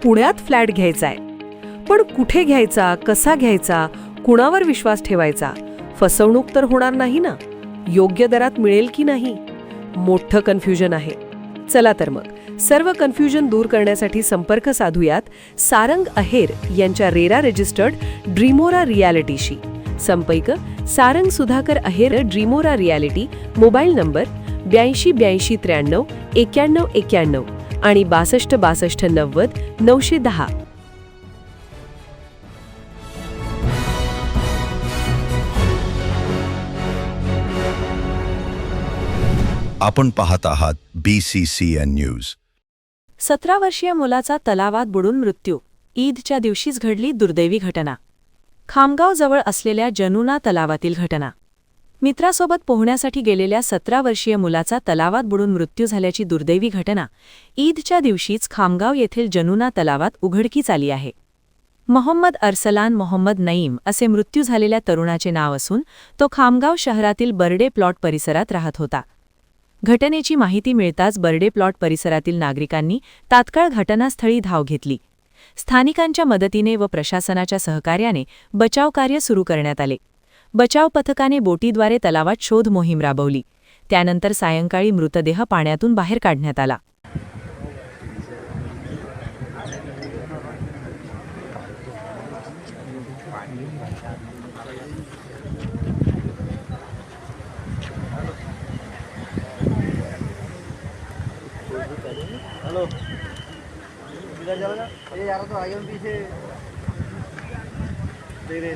पुण्यात फ्लॅट घ्यायचा आहे. पण कुठे घ्यायचा, कसा घ्यायचा, कुणावर विश्वास ठेवायचा? फसवणूक तर होणार नाही ना? योग्य दरात मिळेल की नाही? मोठं कन्फ्युजन आहे. चला तर मग सर्व कन्फ्युजन दूर करण्यासाठी संपर्क साधूयात सारंग अहेर यांच्या रेरा रजिस्टर्ड ड्रीमोरा रियालिटीशी. संपर्क सारंग सुधाकर अहेर, ड्रीमोरा रियालिटी. मोबाईल नंबर 82 83 91 91 आणि 62 62 90 910. आपण पाहत आहात BCCN न्यूज. 17 वर्षीय मुलाचा तलावात बुडून मृत्यू. ईदच्या दिवशीच घडली दुर्दैवी घटना. खामगावजवळ असलेल्या जनुना तलावातील घटना. मित्रासोबत पोहण्यासाठी गेलेल्या 17 वर्षीय मुलाचा तलावात बुडून मृत्यू झाल्याची दुर्दैवी घटना ईदच्या दिवशीच खामगाव येथील जनुना तलावात उघडकीस आली आहे. मोहम्मद अरसलान मोहम्मद नईम असे मृत्यू झालेल्या तरुणाचे नाव असून तो खामगाव शहरातील बर्डे प्लॉट परिसरात राहत होता. घटनेची माहिती मिळताच बर्डे प्लॉट परिसरातील नागरिकांनी तात्काळ घटनास्थळी धाव घेतली. स्थानिकांच्या मदतीने व प्रशासनाच्या सहकार्याने बचावकार्य सुरू करण्यात आले. बचाव पथकाने बोटीद्वारे तलावात शोध मोहीम राबवली. त्यानंतर सायंकाळी मृतदेह पाण्यातून बाहेर काढण्यात आला. हेलो, इधर जाओ. ये यार तो आगे पीछे दे रहे.